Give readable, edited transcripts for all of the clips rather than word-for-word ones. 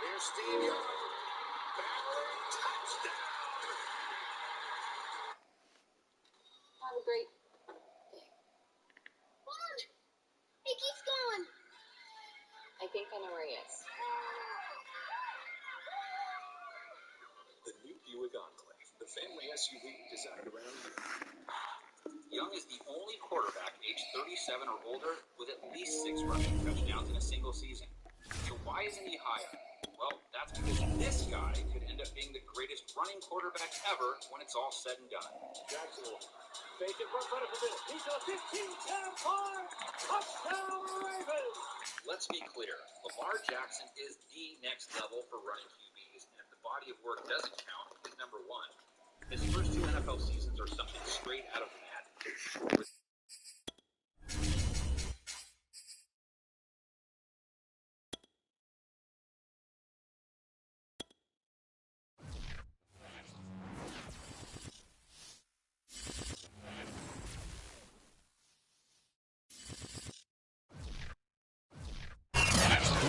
Here's Steve Young. Barreling touchdown. Have a great day. Mom, he keeps going. I think I know where he is. The new Buick Enclave, the family SUV designed around you. Young is the only quarterback age 37 or older with at least 6 rushing touchdowns in a single season. So why isn't he higher? Well, that's because this guy could end up being the greatest running quarterback ever when it's all said and done. Jackson will fake it, run for the middle. He's a 15-10 far. Touchdown, Ravens! Let's be clear. Lamar Jackson is the next level for running QBs, and if the body of work doesn't count, he's number 1. His first 2 NFL seasons are something straight out of Madden.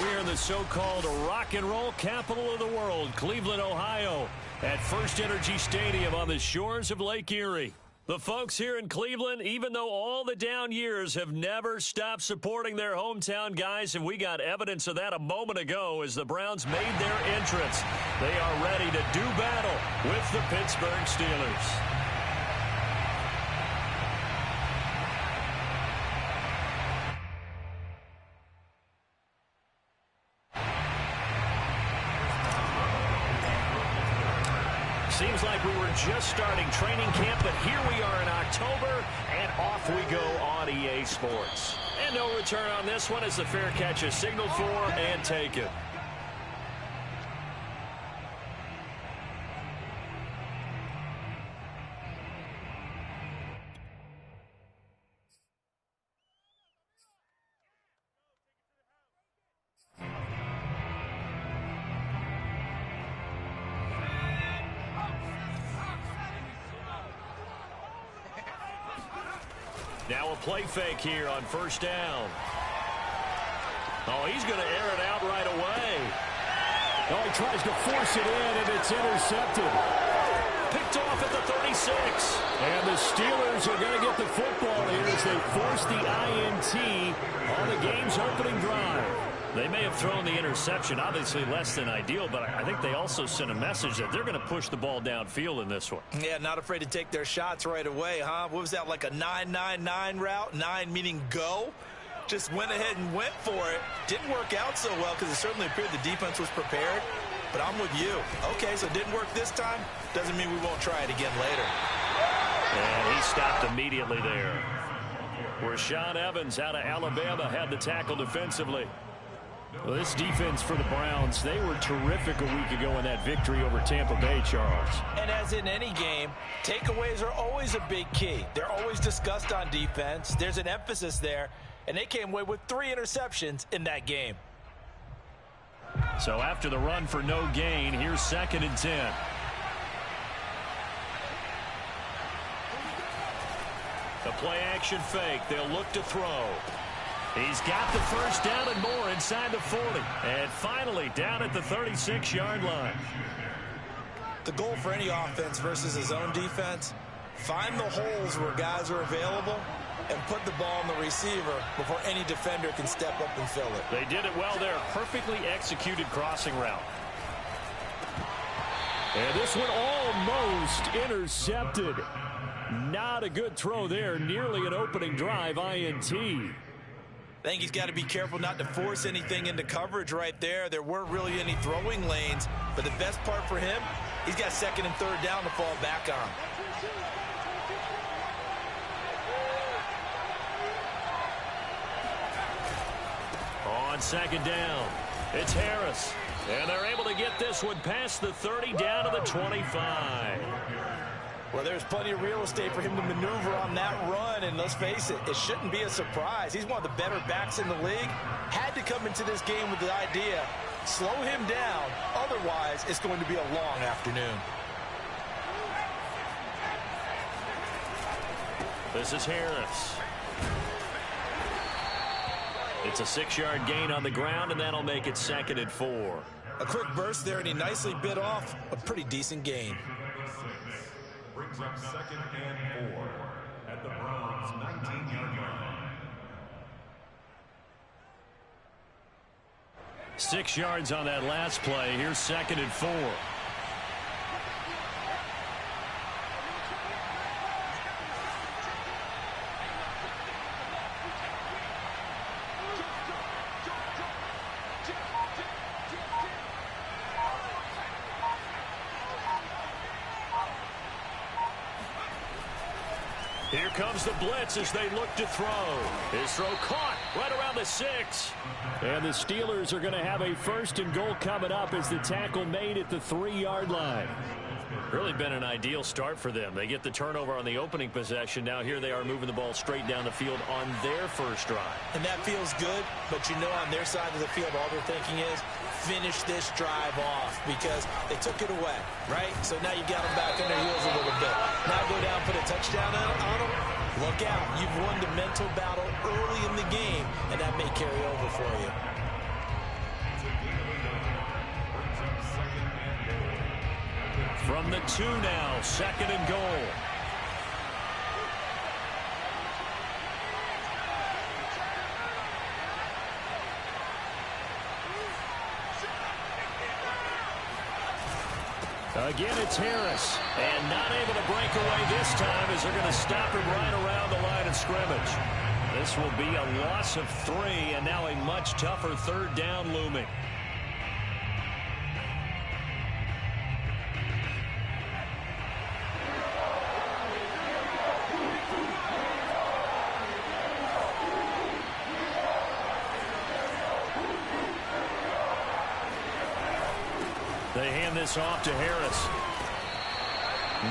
We're in the so-called rock and roll capital of the world, Cleveland, Ohio, at First Energy Stadium on the shores of Lake Erie. The folks here in Cleveland, even though all the down years, have never stopped supporting their hometown guys, and we got evidence of that a moment ago as the Browns made their entrance. They are ready to do battle with the Pittsburgh Steelers. Seems like we were just starting training camp, but here we are in October, and off we go on EA Sports. And no return on this one as the fair catch is signaled for and taken. Now a play fake here on first down. Oh, he's going to air it out right away. Oh, he tries to force it in, and it's intercepted. Picked off at the 36. And the Steelers are going to get the football here as they force the INT on the game's opening drive. They may have thrown the interception, obviously less than ideal, but I think they also sent a message that they're going to push the ball downfield in this one. Yeah, not afraid to take their shots right away, huh? What was that, like a 9-9-9 route? 9 meaning go? Just went ahead and went for it. Didn't work out so well because it certainly appeared the defense was prepared. But I'm with you. Okay, so it didn't work this time. Doesn't mean we won't try it again later. And he stopped immediately there. Rashaan Evans out of Alabama had the tackle defensively. Well, this defense for the Browns, they were terrific a week ago in that victory over Tampa Bay, Charles. And as in any game, takeaways are always a big key. They're always discussed on defense. There's an emphasis there, and they came away with 3 interceptions in that game. So after the run for no gain, here's 2nd and 10. The play action fake. They'll look to throw. He's got the first down and more inside the 40. And finally down at the 36-yard line. The goal for any offense versus his own defense, find the holes where guys are available and put the ball on the receiver before any defender can step up and fill it. They did it well there. Perfectly executed crossing route. And this one almost intercepted. Not a good throw there. Nearly an opening drive INT. I think he's got to be careful not to force anything into coverage right there. There weren't really any throwing lanes, but the best part for him, he's got 2nd and 3rd down to fall back on. On 2nd down, it's Harris. And they're able to get this one past the 30 down to the 25. Well, there's plenty of real estate for him to maneuver on that run, and let's face it, it shouldn't be a surprise. He's one of the better backs in the league. Had to come into this game with the idea, slow him down, otherwise it's going to be a long afternoon. This is Harris. It's a 6-yard gain on the ground, and that'll make it 2nd and 4. A quick burst there, and he nicely bit off a pretty decent gain. Brings up 2nd and 4 at the Browns' 19-yard line. 6 yards on that last play. Here's 2nd and 4. Here comes the blitz as they look to throw. His throw caught right around the 6. And the Steelers are going to have a 1st and goal coming up as the tackle made at the 3-yard line. Really been an ideal start for them. They get the turnover on the opening possession. Now here they are moving the ball straight down the field on their first drive. And that feels good, but you know on their side of the field all they're thinking is finish this drive off because they took it away, right? So now you got them back on their heels a little bit. Now go down, put a touchdown on them. Look out. You've won the mental battle early in the game, and that may carry over for you. From the 2 now, 2nd and goal. Again, it's Harris. And not able to break away this time as they're going to stop him right around the line of scrimmage. This will be a loss of 3, and now a much tougher 3rd down looming. They hand this off to Harris.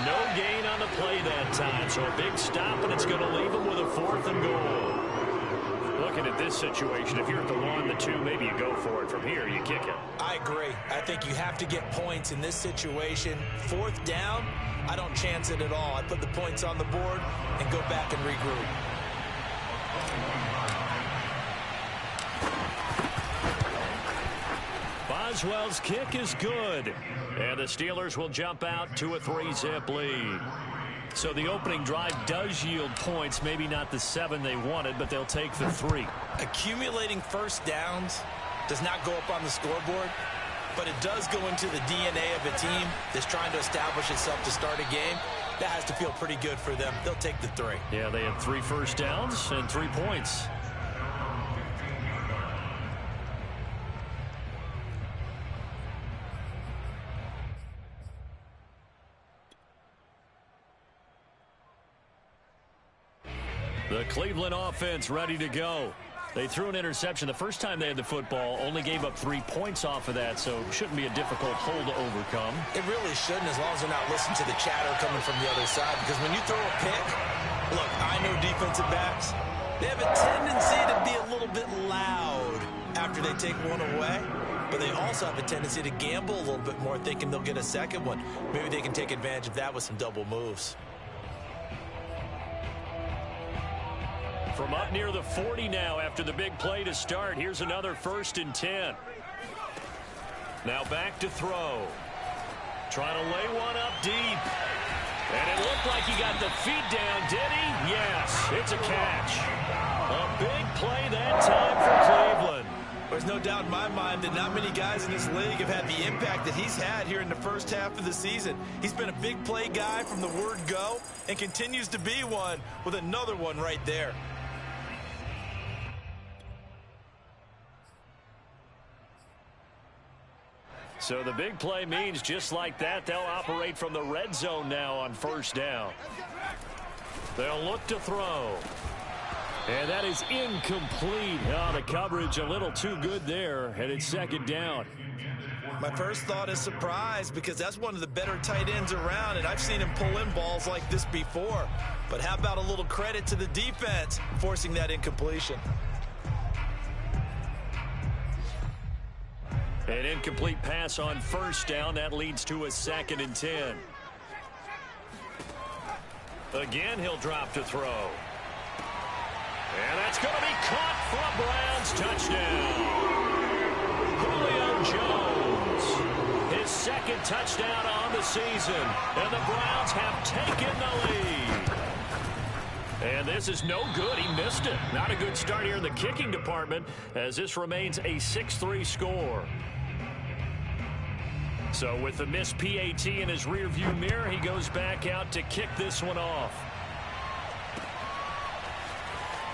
No gain on the play that time, so a big stop, and it's going to leave them with a 4th and goal. Looking at this situation, if you're at the 1, the 2, maybe you go for it. From here, you kick it. I agree. I think you have to get points in this situation. 4th down, I don't chance it at all. I put the points on the board and go back and regroup. Boswell's kick is good. And the Steelers will jump out to a 3-zip lead. So the opening drive does yield points. Maybe not the 7 they wanted, but they'll take the 3. Accumulating 1st downs does not go up on the scoreboard, but it does go into the DNA of a team that's trying to establish itself to start a game. That has to feel pretty good for them. They'll take the 3. Yeah, they had 3 first downs and 3 points. The Cleveland offense ready to go. They threw an interception the first time they had the football, only gave up 3 points off of that, so it shouldn't be a difficult hole to overcome. It really shouldn't, as long as they're not listening to the chatter coming from the other side, because when you throw a pick, look, I know defensive backs, they have a tendency to be a little bit loud after they take one away, but they also have a tendency to gamble a little bit more, thinking they'll get a second one. Maybe they can take advantage of that with some double moves. From up near the 40 now after the big play to start. Here's another 1st and 10. Now back to throw. Trying to lay one up deep. And it looked like he got the feet down, did he? Yes, it's a catch. A big play that time for Cleveland. There's no doubt in my mind that not many guys in this league have had the impact that he's had here in the first half of the season. He's been a big play guy from the word go and continues to be one with another one right there. So the big play means just like that, they'll operate from the red zone now on 1st down. They'll look to throw. And that is incomplete. Oh, the coverage a little too good there, and it's 2nd down. My first thought is surprise, because that's one of the better tight ends around, and I've seen him pull in balls like this before. But how about a little credit to the defense forcing that incompletion? An incomplete pass on 1st down. That leads to a 2nd and 10. Again, he'll drop to throw. And that's going to be caught for a Browns touchdown. Julio Jones second touchdown on the season, and the Browns have taken the lead. And this is no good. He missed it. Not a good start here in the kicking department, as this remains a 6-3 score. So with the missed PAT in his rearview mirror, he goes back out to kick this one off.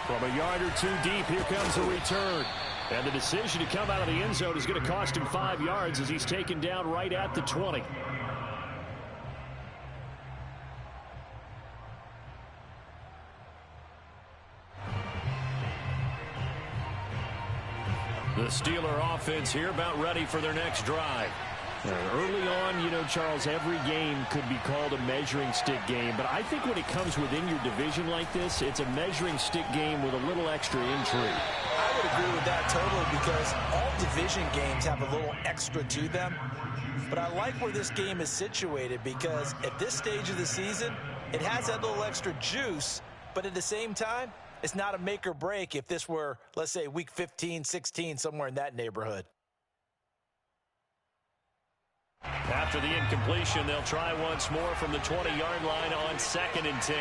From a yard or two deep, here comes a return. And the decision to come out of the end zone is going to cost him 5 yards as he's taken down right at the 20. The Steeler offense here about ready for their next drive. Early on, you know, Charles, every game could be called a measuring stick game. But I think when it comes within your division like this, it's a measuring stick game with a little extra intrigue. I would agree with that totally, because all division games have a little extra to them. But I like where this game is situated, because at this stage of the season, it has that little extra juice. But at the same time, it's not a make or break if this were, let's say, week 15, 16, somewhere in that neighborhood. After the incompletion, they'll try once more from the 20-yard line on 2nd and 10.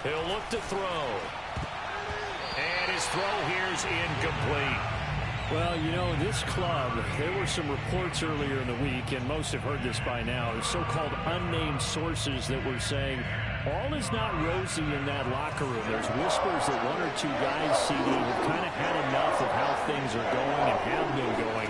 He'll look to throw. And his throw here's incomplete. Well, you know, this club, there were some reports earlier in the week, and most have heard this by now, so-called unnamed sources that were saying all is not rosy in that locker room. There's whispers that one or two guys, CD, have kind of had enough of how things are going and have been going.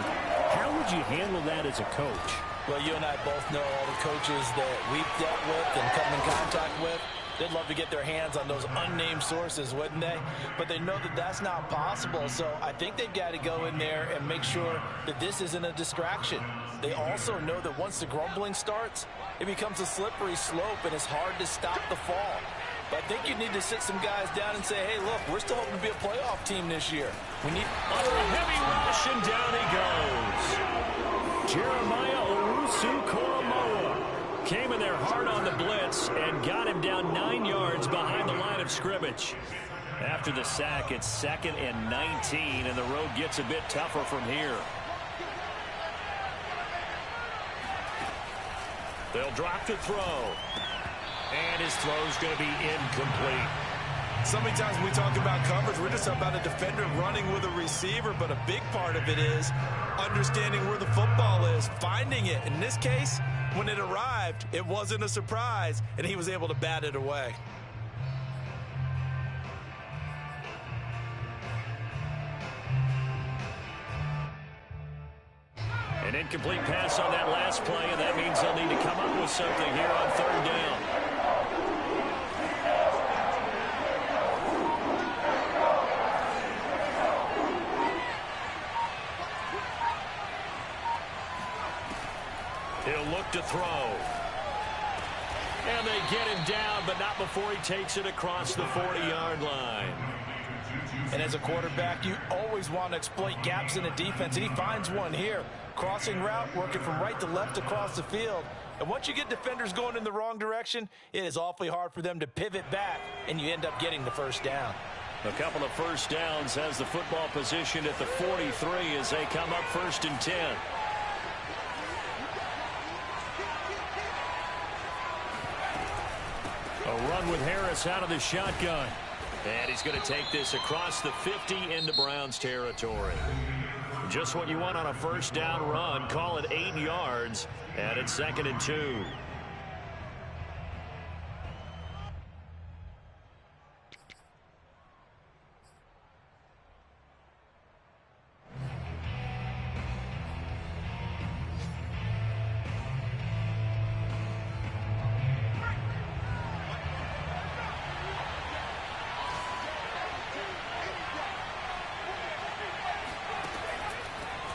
How would you handle that as a coach? Well, you and I both know all the coaches that we've dealt with and come in contact with. They'd love to get their hands on those unnamed sources, wouldn't they? But they know that that's not possible, so I think they've got to go in there and make sure that this isn't a distraction. They also know that once the grumbling starts, it becomes a slippery slope, and it's hard to stop the fall. But I think you need to sit some guys down and say, hey, look, we're still hoping to be a playoff team this year. We need under a heavy rush, and down he goes. Jeremiah Owusu-Koramoah came in there hard on the blitz and got him down 9 yards behind the line of scrimmage. After the sack, it's 2nd and 19, and the road gets a bit tougher from here. They'll drop to throw. And his throw's going to be incomplete. So many times when we talk about coverage, we're just about a defender running with a receiver, but a big part of it is understanding where the football is, finding it. In this case, when it arrived, it wasn't a surprise, and he was able to bat it away. An incomplete pass on that last play, and that means they'll need to come up with something here on 3rd down. He'll look to throw. And they get him down, but not before he takes it across the 40-yard line. And as a quarterback, you always want to exploit gaps in the defense, and he finds one here. Crossing route, working from right to left across the field. And once you get defenders going in the wrong direction, it is awfully hard for them to pivot back, and you end up getting the first down. A couple of first downs has the football position at the 43 as they come up 1st and 10. A run with Harris out of the shotgun. And he's going to take this across the 50 into Browns territory. Just what you want on a first down run. Call it 8 yards. And it's 2nd and 2.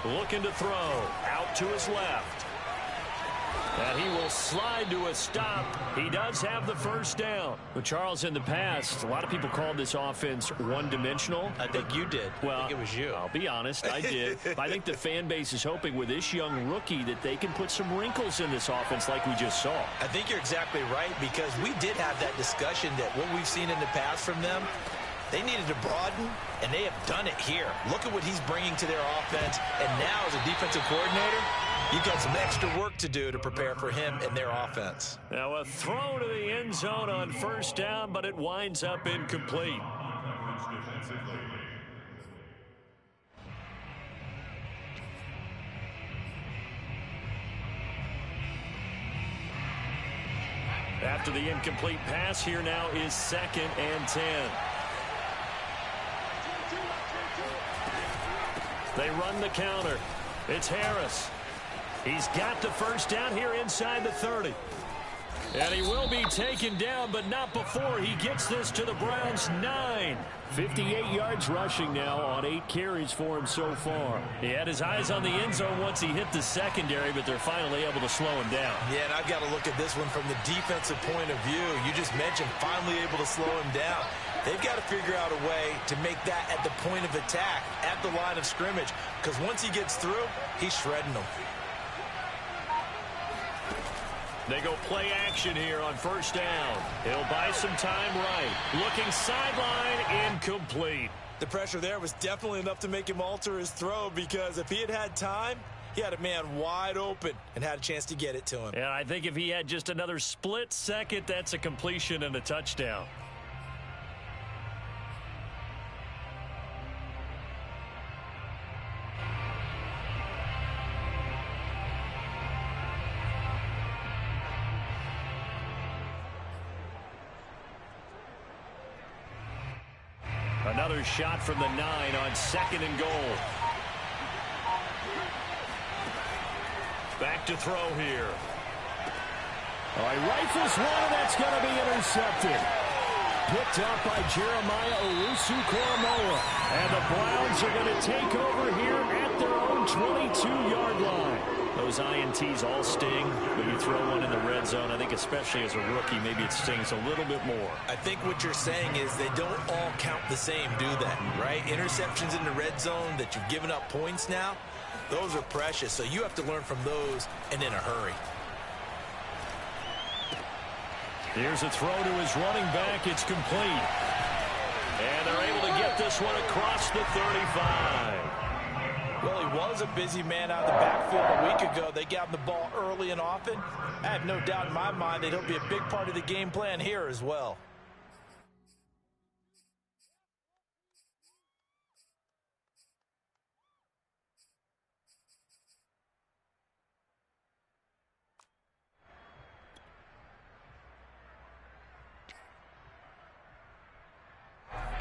Looking to throw. Out to his left. And he will slide to a stop. He does have the first down. Well, Charles, in the past, a lot of people called this offense one-dimensional. I think you did. Well, I think it was you. I'll be honest, I did. But I think the fan base is hoping with this young rookie that they can put some wrinkles in this offense like we just saw. I think you're exactly right, because we did have that discussion that what we've seen in the past from them, they needed to broaden, and they have done it here. Look at what he's bringing to their offense, and now as a defensive coordinator, you've got some extra work to do to prepare for him and their offense. Now a throw to the end zone on first down, but it winds up incomplete. After the incomplete pass, here now is 2nd and 10. They run the counter. It's Harris. He's got the first down here inside the 30. And he will be taken down, but not before he gets this to the Browns' 9. 58 yards rushing now on 8 carries for him so far. He had his eyes on the end zone once he hit the secondary, but they're finally able to slow him down. Yeah, and I've got to look at this one from the defensive point of view. You just mentioned finally able to slow him down. They've got to figure out a way to make that at the point of attack, at the line of scrimmage, because once he gets through, he's shredding them. They go play action here on first down. He'll buy some time right. Looking sideline, incomplete. The pressure there was definitely enough to make him alter his throw, because if he had had time, he had a man wide open and had a chance to get it to him. And I think if he had just another split second, that's a completion and a touchdown. Another shot from the 9 on 2nd and goal. Back to throw here. All right, rifles one, and that's going to be intercepted. Picked up by Jeremiah Owusu-Koramoah. And the Browns are going to take over here at their own 22-yard line. Those INTs all sting, but you throw one in the red zone, I think especially as a rookie, maybe it stings a little bit more. I think what you're saying is they don't all count the same, do they? Right? Interceptions in the red zone that you've given up points now, those are precious. So you have to learn from those and in a hurry. Here's a throw to his running back. It's complete. And they're able to get this one across the 35. Well, he was a busy man out of the backfield a week ago. They got him the ball early and often. I have no doubt in my mind that he'll be a big part of the game plan here as well.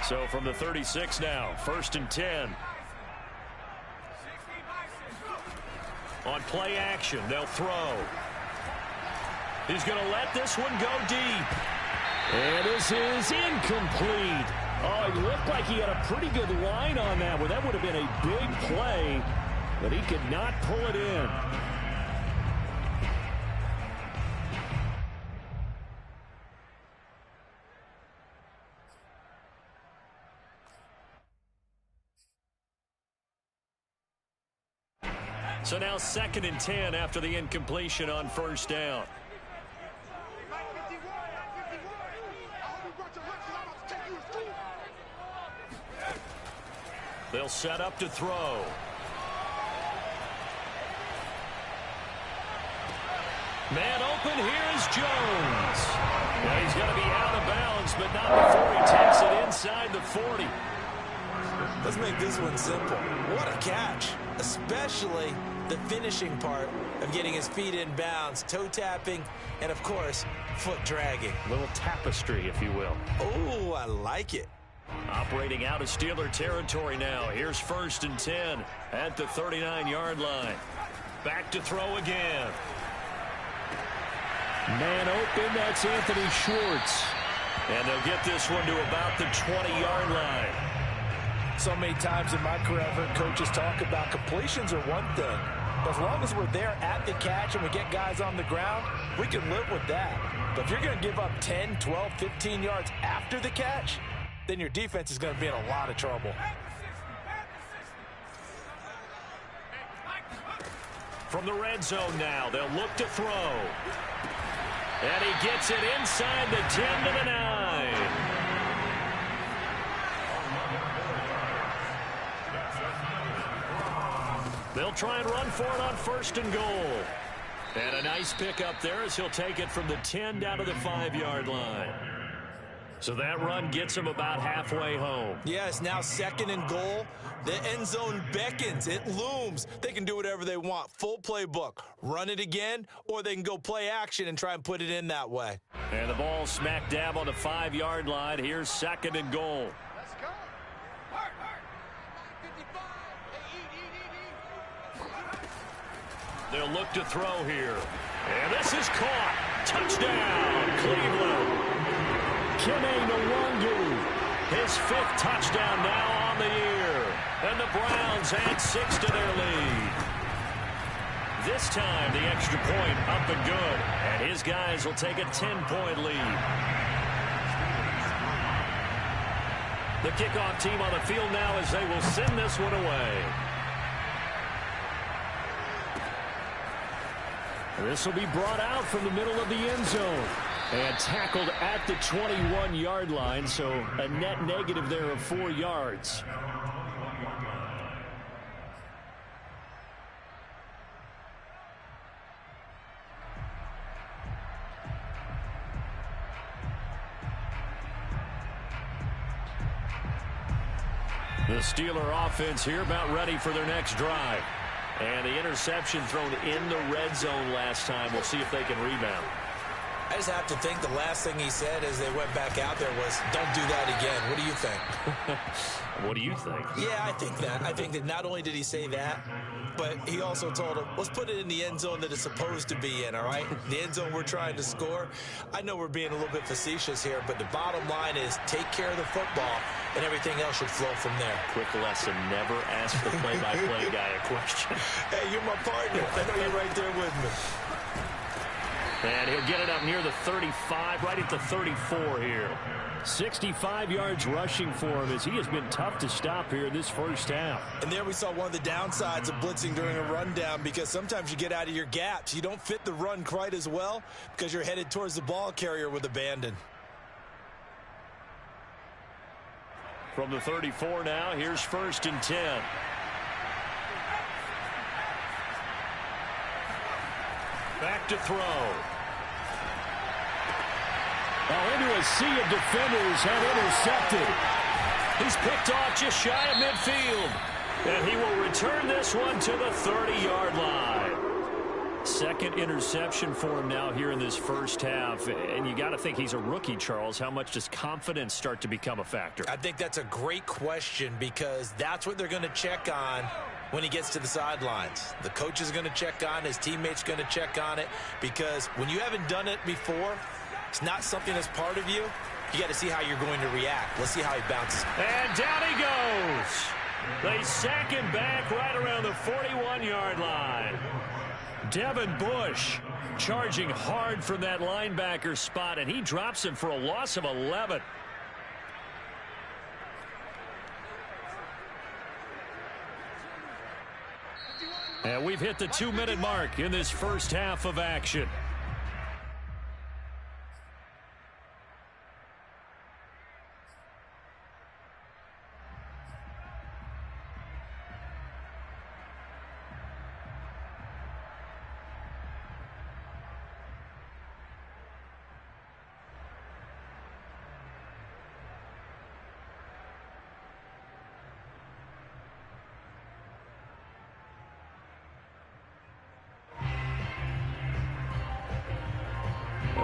So from the 36 now, 1st and 10. On play action, they'll throw. He's going to let this one go deep. And this is incomplete. Oh, it looked like he had a pretty good line on that one. That would have been a big play, but he could not pull it in. So now 2nd and 10 after the incompletion on first down. They'll set up to throw. Man open, here's Jones. Now he's going to be out of bounds, but not before he takes it inside the 40. Let's make this one simple. What a catch, especially the finishing part of getting his feet in bounds, toe tapping, and of course, foot dragging. A little tapestry, if you will. Oh, I like it. Operating out of Steeler territory now. Here's 1st and 10 at the 39-yard line. Back to throw again. Man open, that's Anthony Schwartz. And they'll get this one to about the 20-yard line. So many times in my career, I've heard coaches talk about completions are one thing, But as long as we're there at the catch and we get guys on the ground, we can live with that. But if you're going to give up 10, 12, 15 yards after the catch, then your defense is going to be in a lot of trouble. From the red zone now, they'll look to throw. And he gets it inside the 10 to the 9. They'll try and run for it on 1st and goal. And a nice pickup there as he'll take it from the 10 down to the 5-yard line. So that run gets him about halfway home. Yeah, it's now 2nd and goal. The end zone beckons. It looms. They can do whatever they want. Full playbook. Run it again, or they can go play action and try and put it in that way. And the ball smack dab on the 5-yard line. Here's 2nd and goal. Let's go. They'll look to throw here. And this is caught. Touchdown, Cleveland. Kene Nwangu, his 5th touchdown now on the year. And the Browns add 6 to their lead. This time, the extra point up and good. And his guys will take a 10-point lead. The kickoff team on the field now as they will send this one away. This will be brought out from the middle of the end zone. And tackled at the 21-yard line, so a net negative there of 4 yards. The Steeler offense here about ready for their next drive. And the interception thrown in the red zone last time. We'll see if they can rebound. I just have to think the last thing he said as they went back out there was, don't do that again. What do you think? What do you think? Yeah, I think that. I think that not only did he say that, but he also told him, let's put it in the end zone that it's supposed to be in, all right? The end zone we're trying to score. I know we're being a little bit facetious here, but the bottom line is take care of the football, and everything else should flow from there. Quick lesson, never ask the play-by-play guy a question. Hey, you're my partner. I know you're right there with me. And he'll get it up near the 35, right at the 34 here. 65 yards rushing for him as he has been tough to stop here in this first half. And there we saw one of the downsides of blitzing during a rundown, because sometimes you get out of your gaps. You don't fit the run quite as well because you're headed towards the ball carrier with abandon. From the 34 now, here's 1st and 10. Back to throw. Well, into a sea of defenders and intercepted. He's picked off just shy of midfield. And he will return this one to the 30-yard line. 2nd interception for him now here in this first half. And you got to think he's a rookie, Charles. How much does confidence start to become a factor? I think that's a great question, because that's what they're going to check on when he gets to the sidelines. The coach is going to check on it. His teammates going to check on it, because when you haven't done it before, it's not something that's part of you. You got to see how you're going to react. Let's see how he bounces. And down he goes. They sack him back right around the 41-yard line. Devin Bush charging hard from that linebacker spot, and he drops him for a loss of 11. And we've hit the 2-minute mark in this first half of action.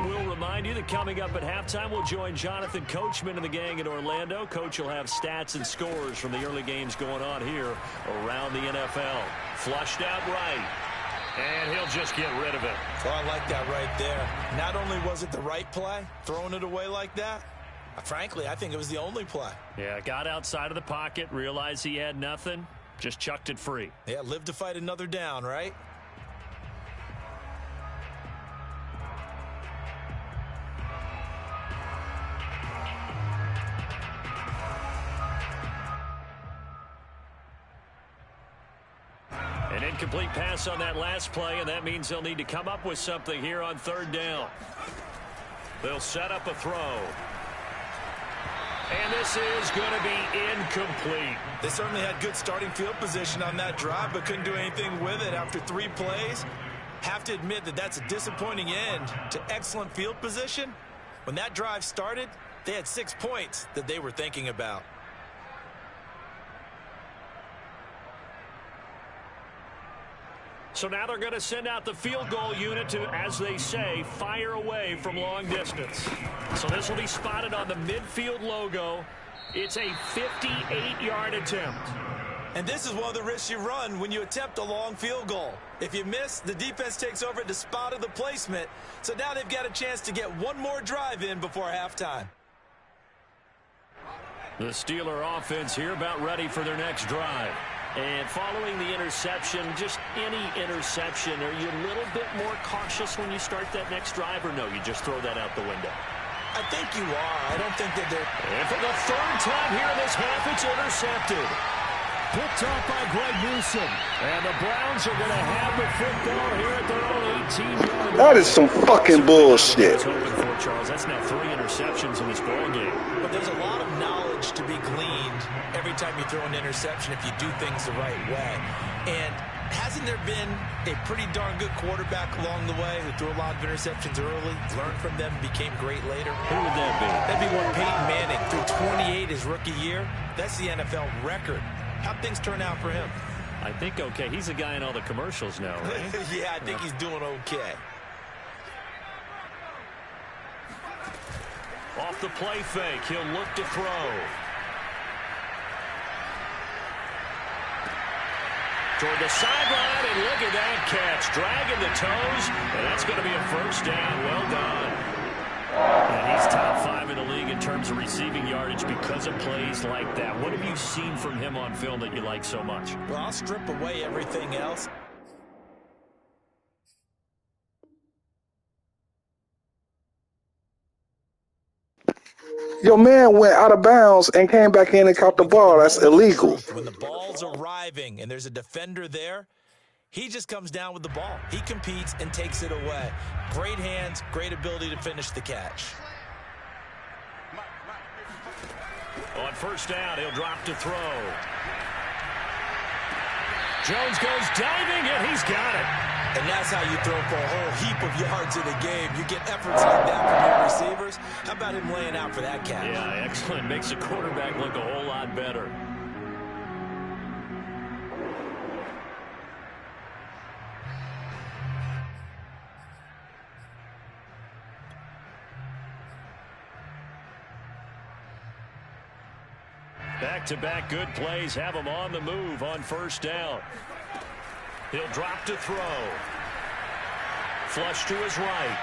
We'll remind you that coming up at halftime, we'll join Jonathan Coachman and the gang in Orlando. Coach will have stats and scores from the early games going on here around the NFL. Flushed out right, and he'll just get rid of it. Oh, I like that right there. Not only was it the right play, throwing it away like that, frankly, I think it was the only play. Yeah, got outside of the pocket, realized he had nothing, Just chucked it free. Yeah, live to fight another down, right? An incomplete pass on that last play, and that means they'll need to come up with something here on third down. They'll set up a throw. And this is going to be incomplete. They certainly had good starting field position on that drive, but couldn't do anything with it after 3 plays. Have to admit that that's a disappointing end to excellent field position. When that drive started, they had 6 points that they were thinking about. So now they're going to send out the field goal unit to, as they say, fire away from long distance. So this will be spotted on the midfield logo. It's a 58-yard attempt. And this is one of the risks you run when you attempt a long field goal. If you miss, the defense takes over at the spot of the placement. So now they've got a chance to get one more drive in before halftime. The Steeler offense here about ready for their next drive. And following the interception, just any interception, are you a little bit more cautious when you start that next drive, or no, you just throw that out the window? I think you are. I don't think that they're... And for the third time here in this half, it's intercepted. Picked off by Greg Newsom. And the Browns are going to have the football here at their own 18-yard line. That is some fucking bullshit. Charles, that's now 3 interceptions in this ball game. But there's a lot of knowledge to be gleaned every time you throw an interception if you do things the right way. And hasn't there been a pretty darn good quarterback along the way who threw a lot of interceptions early, learned from them, became great later? Who would that be? That'd be one Peyton Manning. Threw 28 his rookie year. That's the NFL record. How'd things turn out for him? I think okay. He's a guy in all the commercials now, right? Yeah, I think he's doing okay. Off the play fake, he'll look to throw. Toward the sideline, and look at that catch. Dragging the toes, and that's going to be a first down. Well done. And he's top 5 in the league in terms of receiving yardage because of plays like that. What have you seen from him on film that you like so much? Well, I'll strip away everything else. Your man went out of bounds and came back in and caught the ball. That's illegal. When the ball's arriving and there's a defender there, he just comes down with the ball. He competes and takes it away. Great hands, great ability to finish the catch. On first down, he'll drop to throw. Jones goes diving, and he's got it. And that's how you throw for a whole heap of yards in a game. You get efforts like that from your receivers. How about him laying out for that catch? Yeah, excellent. Makes the quarterback look a whole lot better. Back-to-back good plays have him on the move on first down. He'll drop to throw. Flush to his right.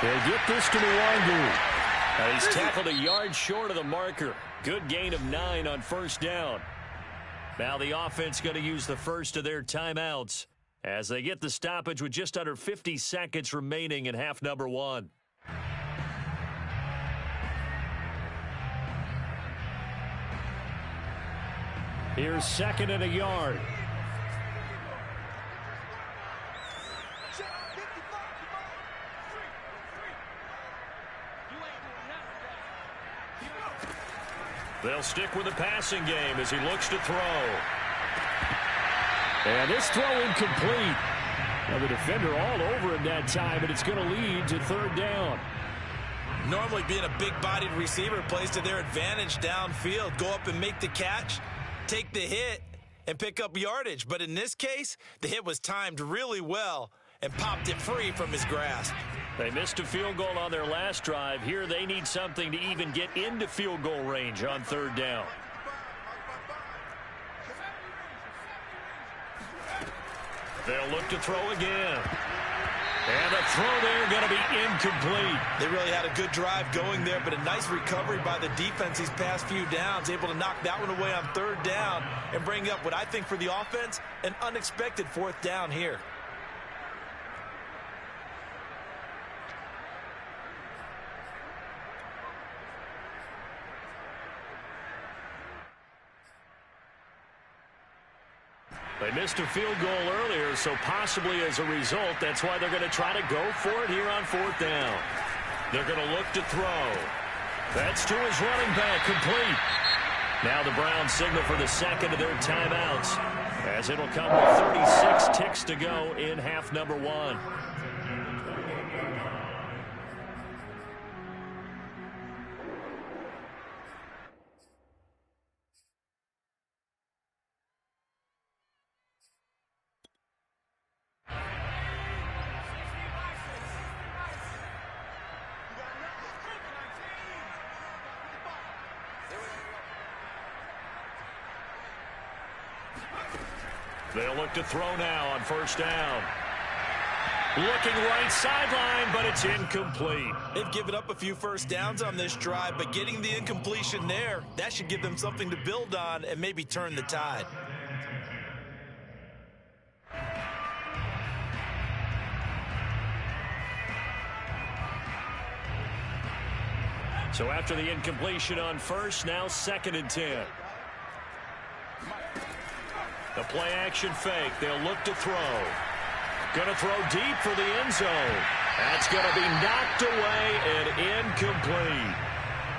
They'll get this to Nwangu. He's tackled a yard short of the marker. Good gain of 9 on first down. Now the offense going to use the first of their timeouts as they get the stoppage with just under 50 seconds remaining in half number 1. Here's 2nd and a yard. They'll stick with the passing game as he looks to throw. And this throw incomplete. Now the defender all over him that time, but it's going to lead to third down. Normally being a big-bodied receiver plays to their advantage downfield. Go up and make the catch, take the hit, and pick up yardage. But in this case, the hit was timed really well and popped it free from his grasp. They missed a field goal on their last drive. Here they need something to even get into field goal range on third down. They'll look to throw again. And the throw there going to be incomplete. They really had a good drive going there, but a nice recovery by the defense these past few downs, able to knock that one away on third down and bring up what I think for the offense, an unexpected fourth down here. They missed a field goal earlier, so possibly as a result, that's why they're going to try to go for it here on fourth down. They're going to look to throw. That's to his running back, complete. Now the Browns signal for the second of their timeouts, as it'll come with 36 ticks to go in half number one. They'll look to throw now on first down. Looking right sideline, but it's incomplete. They've given up a few first downs on this drive, but getting the incompletion there, that should give them something to build on and maybe turn the tide. So after the incompletion on first, now 2nd and 10. The play action fake. They'll look to throw. Going to throw deep for the end zone. That's going to be knocked away and incomplete.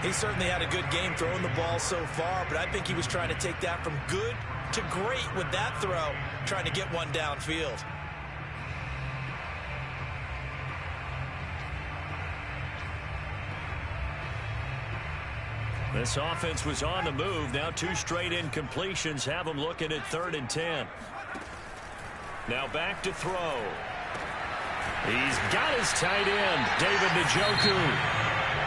He certainly had a good game throwing the ball so far, but I think he was trying to take that from good to great with that throw, trying to get one downfield. This offense was on the move. Now 2 straight incompletions have them looking at 3rd and 10. Now back to throw. He's got his tight end, David Njoku.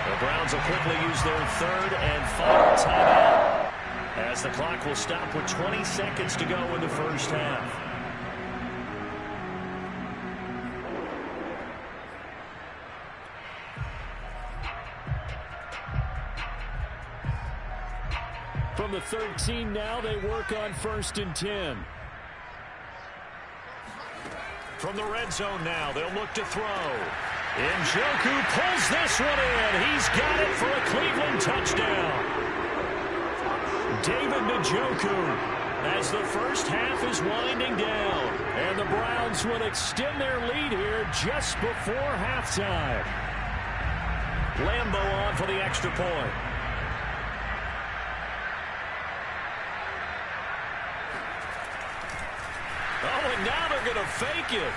The Browns will quickly use their 3rd and final timeout, as the clock will stop with 20 seconds to go in the first half. From the 13 now, they work on 1st and 10. From the red zone now, they'll look to throw. Njoku pulls this one in. He's got it for a Cleveland touchdown. David Njoku, as the first half is winding down. And the Browns will extend their lead here just before halftime. Lambeau on for the extra point. Oh, and now they're going to fake it.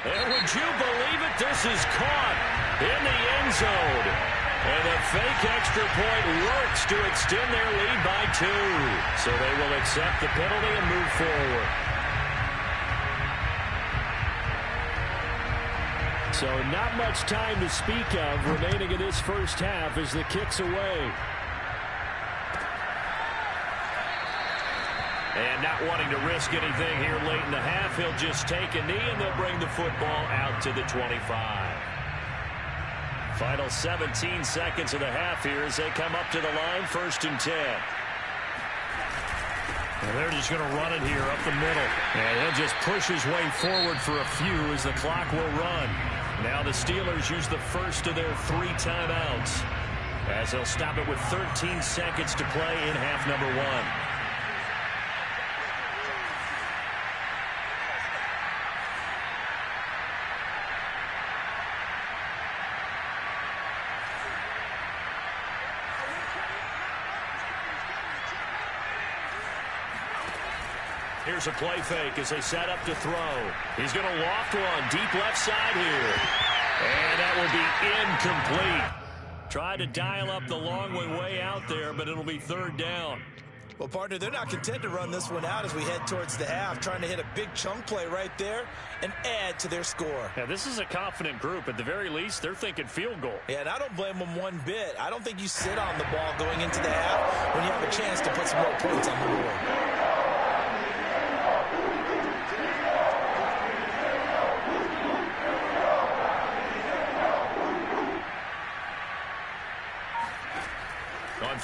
And would you believe it? This is caught in the end zone. And the fake extra point works to extend their lead by 2. So they will accept the penalty and move forward. So not much time to speak of remaining in this first half as the kick's away. And not wanting to risk anything here late in the half, he'll just take a knee and they'll bring the football out to the 25. Final 17 seconds of the half here as they come up to the line, 1st and 10. And they're just going to run it here up the middle. And he'll just push his way forward for a few as the clock will run. Now the Steelers use the first of their 3 timeouts, as they'll stop it with 13 seconds to play in half number 1. Here's a play fake as they set up to throw. He's going to loft one deep left side here. And that will be incomplete. Try to dial up the long one way out there, but it'll be 3rd down. Well, partner, they're not content to run this one out as we head towards the half, trying to hit a big chunk play right there and add to their score. Yeah, this is a confident group. At the very least, they're thinking field goal. Yeah, and I don't blame them one bit. I don't think you sit on the ball going into the half when you have a chance to put some more points on the board.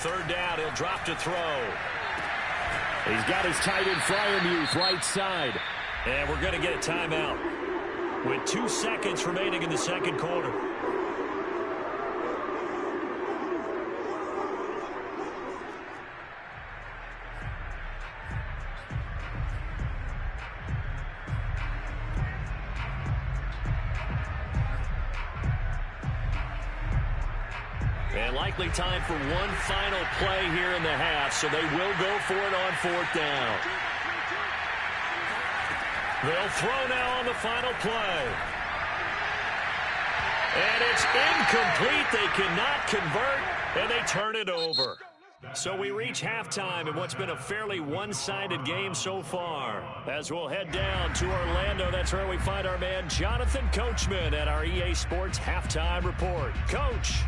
third down. He'll drop to throw. He's got his tight end Fryermuth right side. And we're going to get a timeout with 2 seconds remaining in the second quarter. And likely time for one final play here in the half, so they will go for it on fourth down. They'll throw now on the final play. And it's incomplete. They cannot convert, and they turn it over. So we reach halftime in what's been a fairly one-sided game so far. As we'll head down to Orlando, that's where we find our man Jonathan Coachman at our EA Sports Halftime Report. Coach.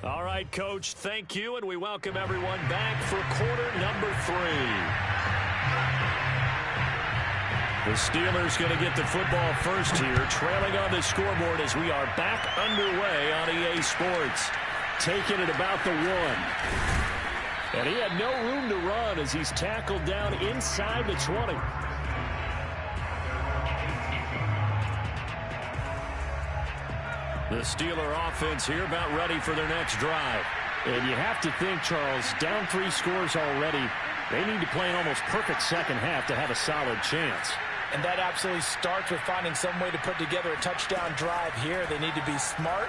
All right, Coach, thank you, and we welcome everyone back for quarter number 3. The Steelers going to get the football first here, trailing on the scoreboard as we are back underway on EA Sports. Taking it about the 1. And he had no room to run as he's tackled down inside the 20. The Steeler offense here about ready for their next drive. And you have to think, Charles, down 3 scores already. They need to play an almost perfect second half to have a solid chance. And that absolutely starts with finding some way to put together a touchdown drive here. They need to be smart,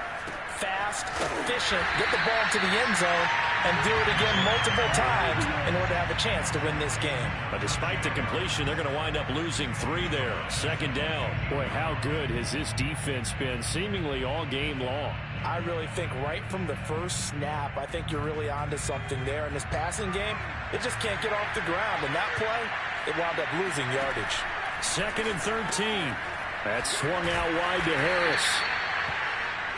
fast, efficient, get the ball to the end zone, and do it again multiple times in order to have a chance to win this game. But despite the completion, they're going to wind up losing 3 there. Second down. Boy, how good has this defense been seemingly all game long? I really think right from the first snap, I think you're really onto something there. In this passing game, it just can't get off the ground. And that play, it wound up losing yardage. Second and 13. That swung out wide to Harris.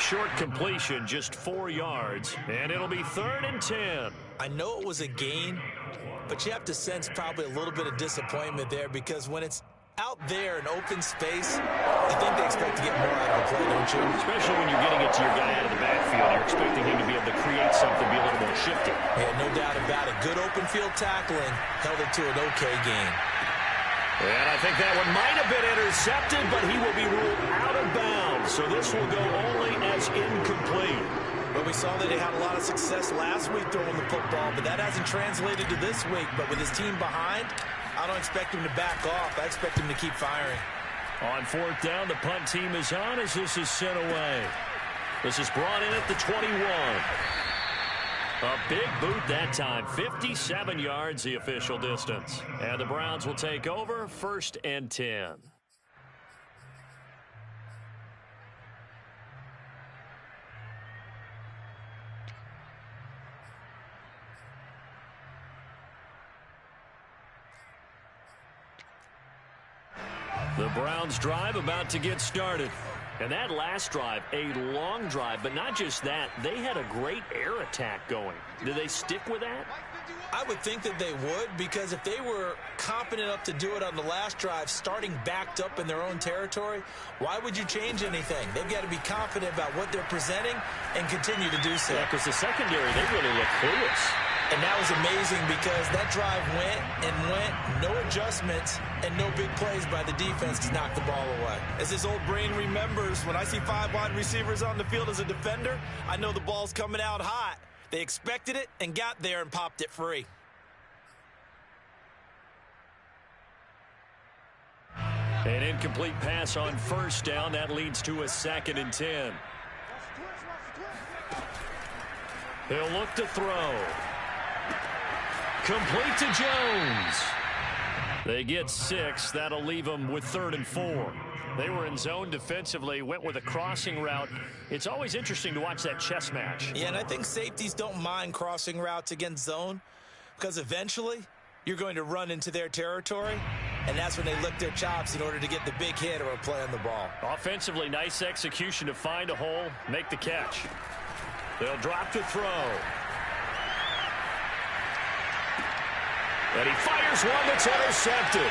Short completion, just 4 yards, and it'll be 3rd and 10. I know it was a gain, but you have to sense probably a little bit of disappointment there because when it's out there in open space, I think they expect to get more out of the play, don't you? Especially when you're getting it to your guy out of the backfield. You're expecting him to be able to create something, be a little more shifty. Yeah, no doubt about it. Good open field tackling held it to an okay gain. And I think that one might have been intercepted, but he will be ruled out of bounds. So this will go only as incomplete. Well, we saw that he had a lot of success last week throwing the football, but that hasn't translated to this week. But with his team behind, I don't expect him to back off. I expect him to keep firing. On 4th down, the punt team is on as this is sent away. This is brought in at the 21. A big boot that time, 57 yards the official distance. And the Browns will take over, 1st and 10. The Browns drive about to get started. And that last drive, a long drive, but not just that, they had a great air attack going. Do they stick with that? I would think that they would, because if they were confident enough to do it on the last drive, starting backed up in their own territory, why would you change anything? They've got to be confident about what they're presenting and continue to do so. Yeah, because the secondary, they really look clueless. And that was amazing because that drive went and went, no adjustments, and no big plays by the defense to knock the ball away. As his old brain remembers, when I see 5 wide receivers on the field as a defender, I know the ball's coming out hot. They expected it and got there and popped it free. An incomplete pass on 1st down. That leads to a 2nd and 10. He'll look to throw. Complete to Jones. They get 6. That'll leave them with 3rd and 4. They were in zone defensively, went with a crossing route. It's always interesting to watch that chess match. Yeah, and I think safeties don't mind crossing routes against zone because eventually you're going to run into their territory. and that's when they lick their chops in order to get the big hit or a play on the ball. Offensively, nice execution to find a hole, make the catch. They'll drop to throw. And he fires one that's intercepted.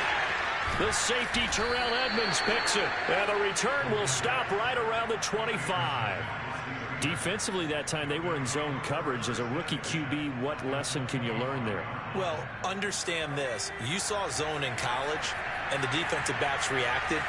The safety, Terrell Edmonds, picks it. And the return will stop right around the 25. Defensively that time, they were in zone coverage. As a rookie QB, what lesson can you learn there? Well, understand this. You saw zone in college, and the defensive backs reacted,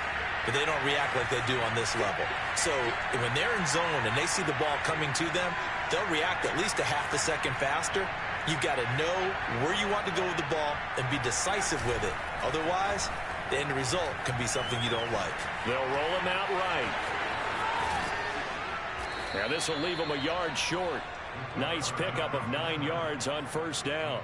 but they don't react like they do on this level. So when they're in zone and they see the ball coming to them, they'll react at least a half a second faster. You've got to know where you want to go with the ball and be decisive with it. Otherwise, the end result can be something you don't like. They'll roll him out right. Now this will leave him a yard short. Nice pickup of 9 yards on first down.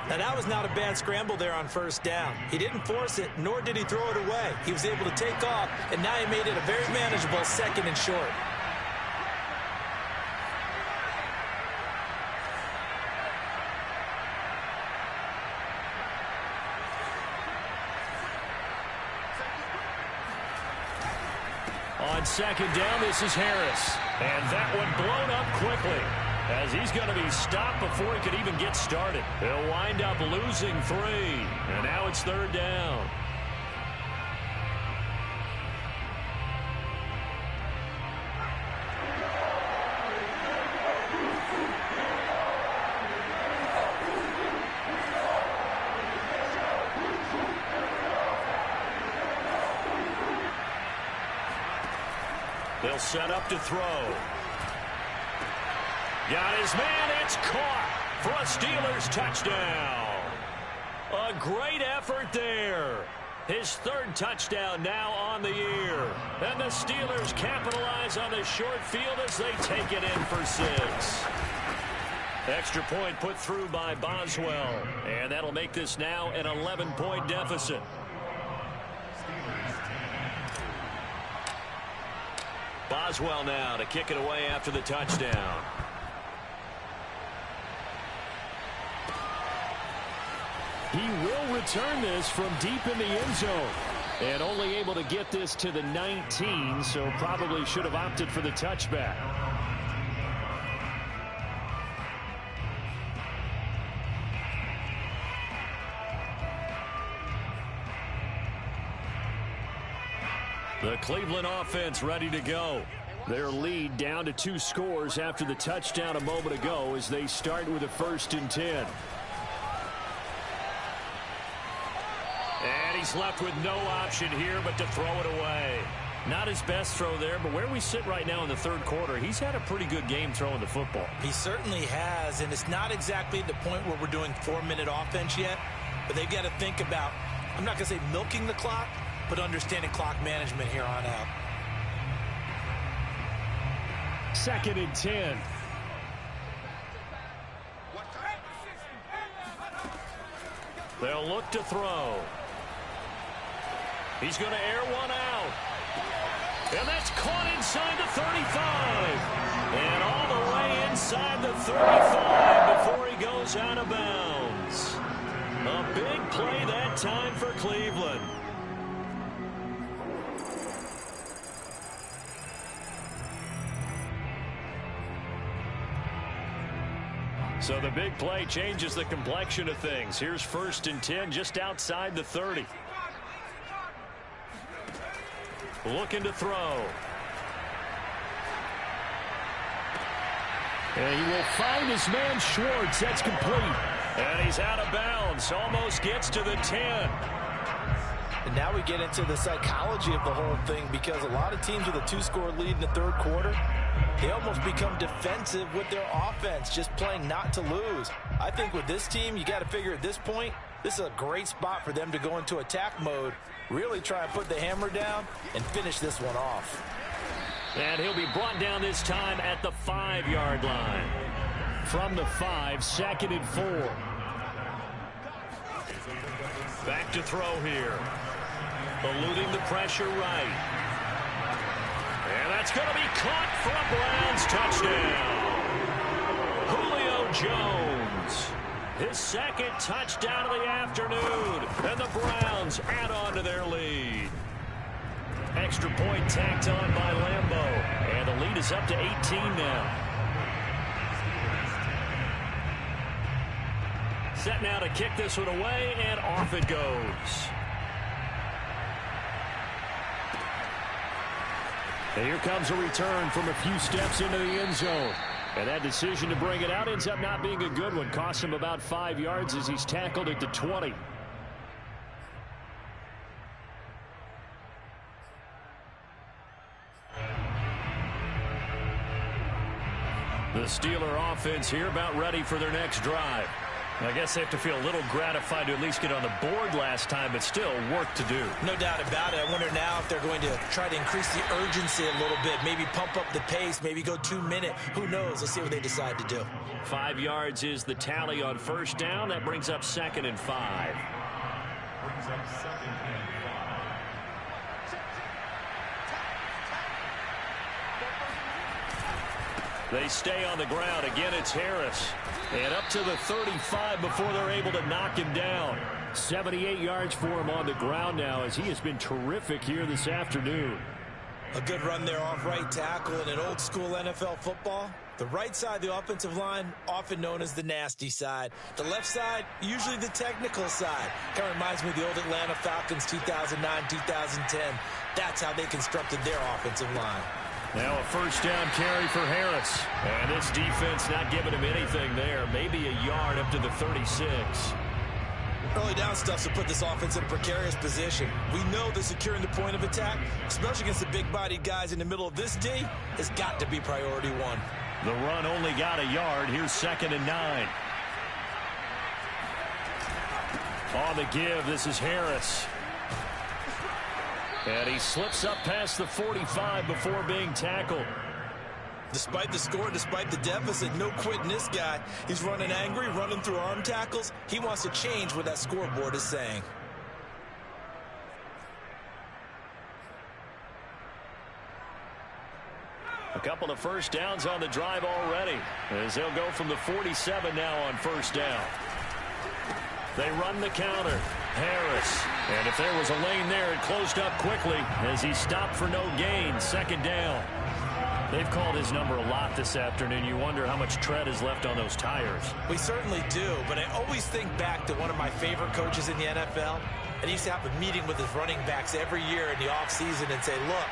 Now that was not a bad scramble there on first down. He didn't force it, nor did he throw it away. He was able to take off, and now he made it a very manageable 2nd and short. On 2nd down, this is Harris. And that one blown up quickly, as he's going to be stopped before he could even get started. He'll wind up losing 3. And now it's 3rd down. They'll set up to throw. Got his man. It's caught for a Steelers touchdown. A great effort there. His 3rd touchdown now on the year. And the Steelers capitalize on the short field as they take it in for 6. Extra point put through by Boswell. And that'll make this now an 11-point deficit. Boswell now to kick it away after the touchdown. He will return this from deep in the end zone. And only able to get this to the 19, so probably should have opted for the touchback. The Cleveland offense ready to go. Their lead down to 2 scores after the touchdown a moment ago as they start with a 1st and 10. And he's left with no option here but to throw it away. Not his best throw there, but where we sit right now in the 3rd quarter, he's had a pretty good game throwing the football. He certainly has, and it's not exactly the point where we're doing 4-minute offense yet, but they've got to think about, I'm not going to say milking the clock, but understanding clock management here on out. 2nd and 10. They'll look to throw. He's going to air one out. And that's caught inside the 35. And all the way inside the 35 before he goes out of bounds. A big play that time for Cleveland. So the big play changes the complexion of things. Here's 1st and 10 just outside the 30. Looking to throw. And he will find his man Schwartz. That's complete. And he's out of bounds. Almost gets to the 10. And now we get into the psychology of the whole thing, because a lot of teams with a 2-score lead in the 3rd quarter, they almost become defensive with their offense, just playing not to lose. I think with this team, you got to figure at this point, this is a great spot for them to go into attack mode, really try and put the hammer down and finish this one off. And he'll be brought down this time at the 5-yard line. From the 5, 2nd and 4. Back to throw here. Eluding the pressure right. And that's going to be caught for a Browns touchdown. Julio Jones. his second touchdown of the afternoon. And the Browns add on to their lead. Extra point tacked on by Lambeau. And the lead is up to 18 now. Set now to kick this one away, and off it goes. And here comes a return from a few steps into the end zone. And that decision to bring it out ends up not being a good one. Costs him about 5 yards as he's tackled at the 20. The Steeler offense here about ready for their next drive. I guess they have to feel a little gratified to at least get on the board last time, but still work to do. No doubt about it. I wonder now if they're going to try to increase the urgency a little bit, maybe pump up the pace, maybe go 2 minute. Who knows? Let's see what they decide to do. 5 yards is the tally on first down. That brings up 2nd and 5. Brings up 2nd and 5. They stay on the ground. Again, it's Harris. And up to the 35 before they're able to knock him down. 78 yards for him on the ground now as he has been terrific here this afternoon. A good run there off right tackle in an old school NFL football. The right side of the offensive line, often known as the nasty side. The left side, usually the technical side. Kind of reminds me of the old Atlanta Falcons 2009, 2010. That's how they constructed their offensive line. Now a first down carry for Harris. And this defense not giving him anything there. Maybe a yard up to the 36. Early down stuff to put this offense in a precarious position. We know that securing the point of attack, especially against the big-bodied guys in the middle of this D, has got to be priority one. The run only got a yard. Here's 2nd and 9. On the give, this is Harris. And he slips up past the 45 before being tackled. Despite the score, despite the deficit, no quitting this guy. He's running angry, running through arm tackles. He wants to change what that scoreboard is saying. A couple of first downs on the drive already, as they'll go from the 47 now on first down. They run the counter. Harris. And if there was a lane there, it closed up quickly as he stopped for no gain. 2nd down. They've called his number a lot this afternoon. You wonder how much tread is left on those tires. We certainly do, but I always think back to one of my favorite coaches in the NFL. And he used to have a meeting with his running backs every year in the offseason and say, look,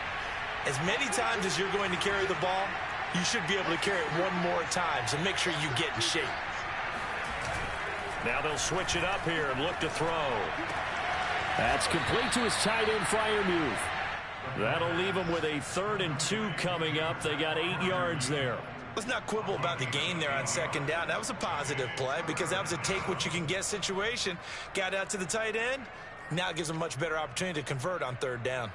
as many times as you're going to carry the ball, you should be able to carry it one more time, so make sure you get in shape. Now they'll switch it up here and look to throw. That's complete to his tight end Freiermuth. That'll leave them with a 3rd and 2 coming up. They got 8 yards there. Let's not quibble about the gain there on 2nd down. That was a positive play because that was a take-what-you-can-get situation. Got out to the tight end. Now it gives them a much better opportunity to convert on 3rd down.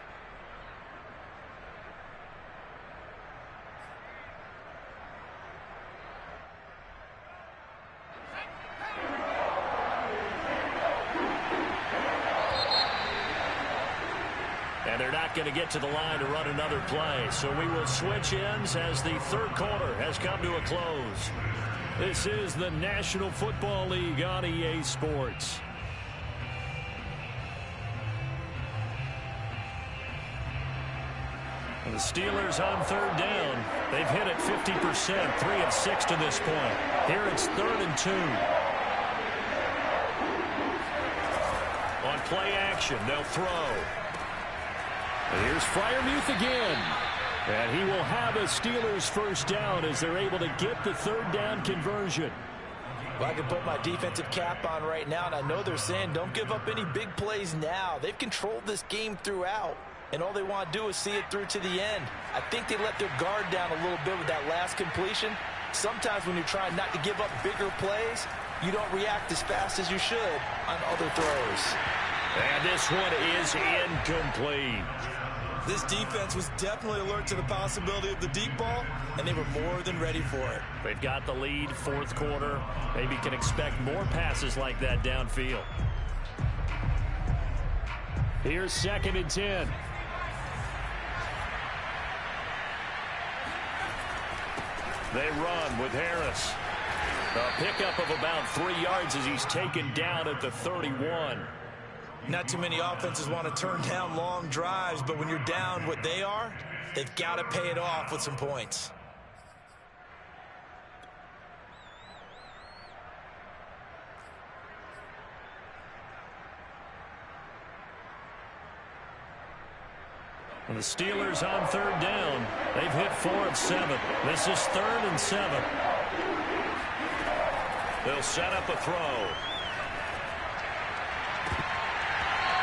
And they're not going to get to the line to run another play. So we will switch ends as the 3rd quarter has come to a close. This is the National Football League on EA Sports. And the Steelers on 3rd down. They've hit it 50%, 3 of 6 to this point. Here it's 3rd and 2. On play action, they'll throw. Here's Freiermuth again. And he will have a Steelers first down as they're able to get the 3rd down conversion. Well, I can put my defensive cap on right now, and I know they're saying don't give up any big plays now. They've controlled this game throughout, and all they want to do is see it through to the end. I think they let their guard down a little bit with that last completion. Sometimes when you're trying not to give up bigger plays, you don't react as fast as you should on other throws. And this one is incomplete. This defense was definitely alert to the possibility of the deep ball, and they were more than ready for it. They've got the lead, 4th quarter. Maybe can expect more passes like that downfield. Here's 2nd and 10. They run with Harris. A pickup of about 3 yards as he's taken down at the 31. Not too many offenses want to turn down long drives, but when you're down what they are, they've got to pay it off with some points. And the Steelers on 3rd down. They've hit 4 of 7. This is 3rd and 7. They'll set up a throw.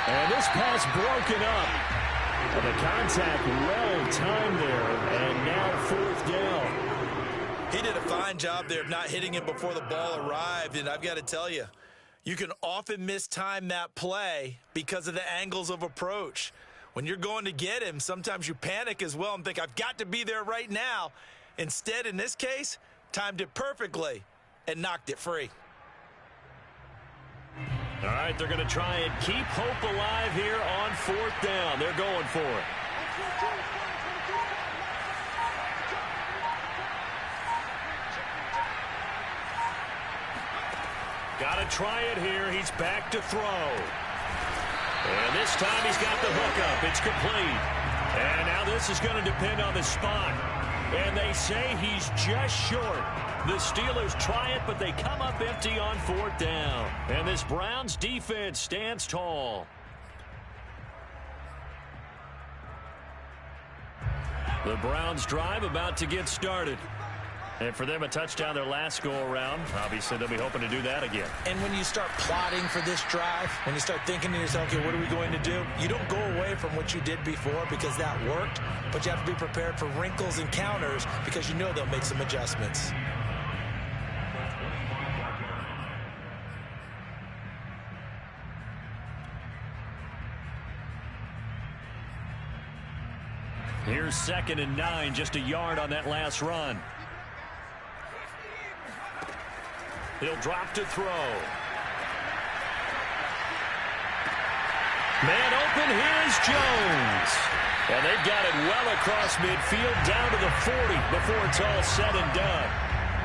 And this pass broken up. And the contact well timed there. And now 4th down. He did a fine job there of not hitting him before the ball arrived. And I've got to tell you, you can often mistime that play because of the angles of approach. When you're going to get him, sometimes you panic as well and think, I've got to be there right now. Instead, in this case, timed it perfectly and knocked it free. All right, they're going to try and keep hope alive here on 4th down. They're going for it. Got to try it here. He's back to throw. And this time he's got the hookup. It's complete. And now this is going to depend on the spot. And they say he's just short. The Steelers try it, but they come up empty on 4th down. And this Browns defense stands tall. The Browns drive about to get started. And for them, a touchdown their last go-around. Obviously, they'll be hoping to do that again. And when you start plotting for this drive, when you start thinking to yourself, okay, what are we going to do? You don't go away from what you did before because that worked, but you have to be prepared for wrinkles and counters because you know they'll make some adjustments. Here's 2nd and 9, just a yard on that last run. He'll drop to throw. Man open, here's Jones. And they've got it well across midfield down to the 40 before it's all said and done.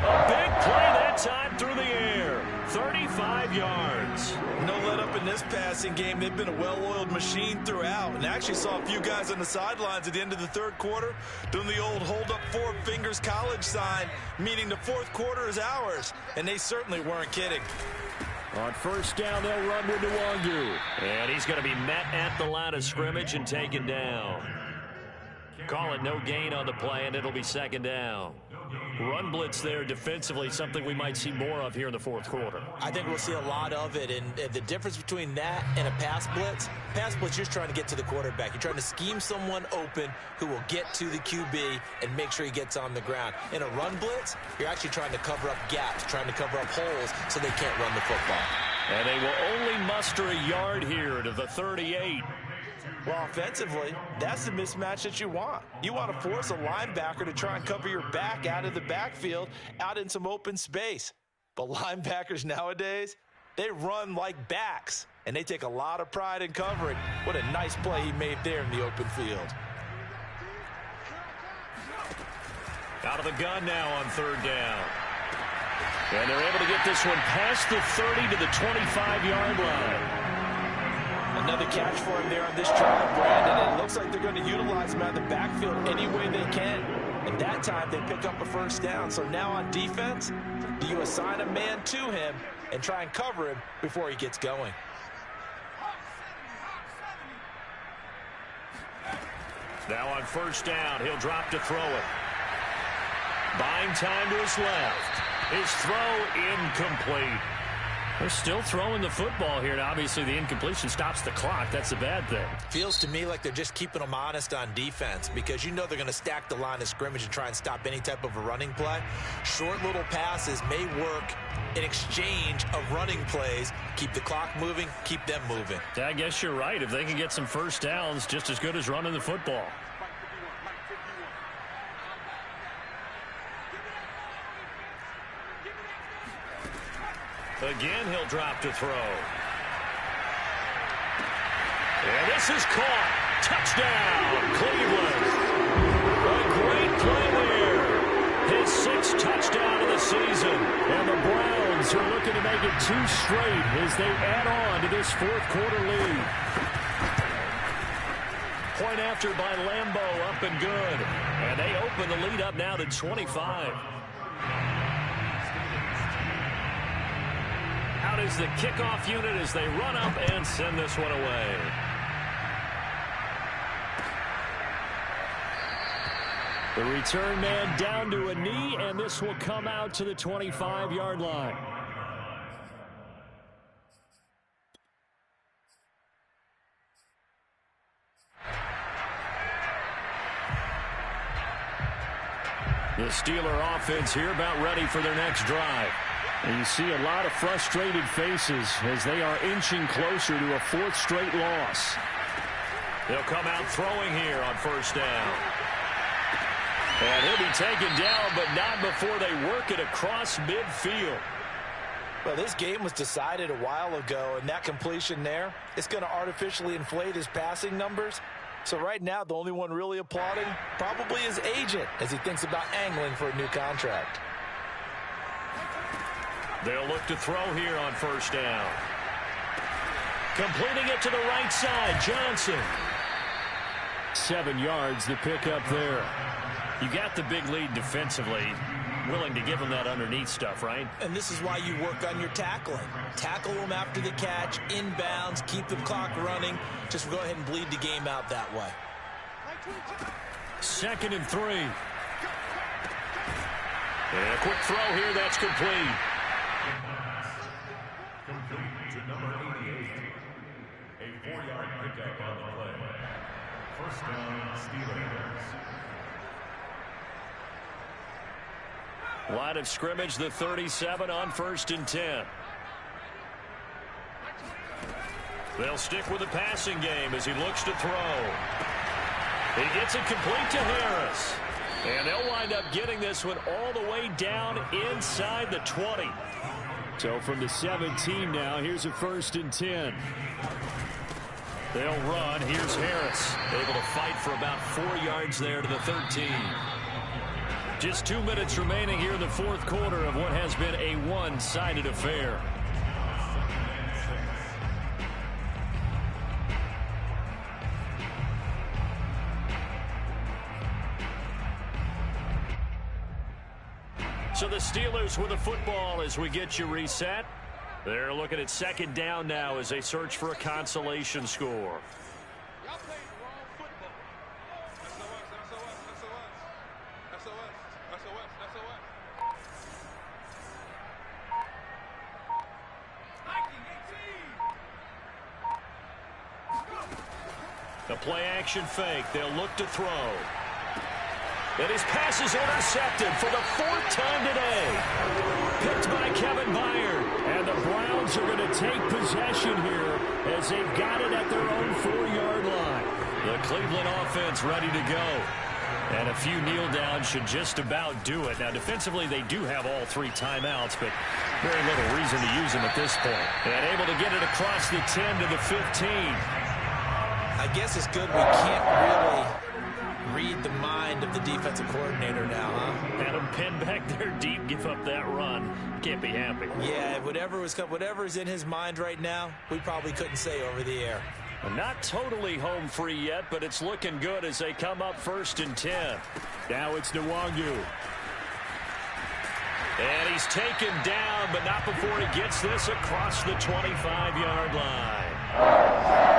A big play that time through the air. 35 yards. No let up in this passing game. They've been a well-oiled machine throughout. And actually saw a few guys on the sidelines at the end of the 3rd quarter doing the old hold up 4 fingers college sign, meaning the 4th quarter is ours. And they certainly weren't kidding. On 1st down, they'll run with Nwangu. And he's going to be met at the line of scrimmage and taken down. Call it no gain on the play, and it'll be 2nd down. Run blitz there defensively, something we might see more of here in the 4th quarter. I think we'll see a lot of it, and the difference between that and a pass blitz, you're just trying to get to the quarterback. You're trying to scheme someone open who will get to the QB and make sure he gets on the ground. In a run blitz, you're actually trying to cover up gaps, trying to cover up holes so they can't run the football. And they will only muster a yard here to the 38. Well, offensively, that's the mismatch that you want. You want to force a linebacker to try and cover your back out of the backfield, out in some open space. But linebackers nowadays, they run like backs, and they take a lot of pride in covering. What a nice play he made there in the open field. Out of the gun now on 3rd down. And they're able to get this one past the 30 to the 25-yard line. Another catch for him there on this drive, Brandon, and it looks like they're going to utilize him out of the backfield any way they can. And that time they pick up a 1st down. So now on defense, do you assign a man to him and try and cover him before he gets going? Now on 1st down, he'll drop to throw it. Buying time to his left. His throw incomplete. They're still throwing the football here, and obviously the incompletion stops the clock. That's a bad thing. Feels to me like they're just keeping them honest on defense because you know they're going to stack the line of scrimmage and try and stop any type of a running play. Short little passes may work in exchange of running plays. Keep the clock moving, keep them moving. I guess you're right. If they can get some 1st downs, just as good as running the football. Again, he'll drop to throw. And this is caught. Touchdown, Cleveland. A great play there. His 6th touchdown of the season. And the Browns make it 2 straight as they add on to this fourth quarter lead. Point after by Lambeau, up and good. And they open the lead up now to 25. Out is the kickoff unit as they run up and send this one away. The return man down to a knee, and this will come out to the 25-yard line. The Steeler offense here about ready for their next drive. And you see a lot of frustrated faces as they are inching closer to a 4th straight loss. They'll come out throwing here on first down. And he'll be taken down, but not before they work it across midfield. Well, this game was decided a while ago, and that completion there, it's going to artificially inflate his passing numbers. So right now, the only one really applauding probably his agent as he thinks about angling for a new contract. They'll look to throw here on first down. Completing it to the right side, Johnson. 7 yards to pick up there. You got the big lead defensively. Willing to give them that underneath stuff, right? And this is why you work on your tackling. Tackle them after the catch, inbounds, keep the clock running. Just go ahead and bleed the game out that way. 2nd and 3. And a quick throw here, that's complete. Complete to number 88. A 4-yard pickup on the play. First down, Steelers. Line of scrimmage, the 37 on 1st and 10. They'll stick with the passing game as he looks to throw. He gets it complete to Harris. And they'll wind up getting this one all the way down inside the 20. So from the 17 now, here's a 1st and 10. They'll run. Here's Harris, able to fight for about 4 yards there to the 13. Just 2 minutes remaining here in the fourth quarter of what has been a one-sided affair. So the Steelers with the football as we get you reset. They're looking at 2nd down now as they search for a consolation score. The play-action fake. They'll look to throw. And his pass is intercepted for the 4th time today. Picked by Kevin Byard. And the Browns are going to take possession here as they've got it at their own 4-yard line. The Cleveland offense ready to go. And a few kneel downs should just about do it. Now, defensively, they do have all 3 timeouts, but very little reason to use them at this point. And able to get it across the 10 to the 15. I guess it's good we can't really read the mind of the defensive coordinator now, huh? Had him pinned back there deep, give up that run. Can't be happy. Yeah, whatever's in his mind right now, we probably couldn't say over the air. Not totally home free yet, but it's looking good as they come up 1st and 10. Now it's Nwangu. And he's taken down, but not before he gets this across the 25-yard line.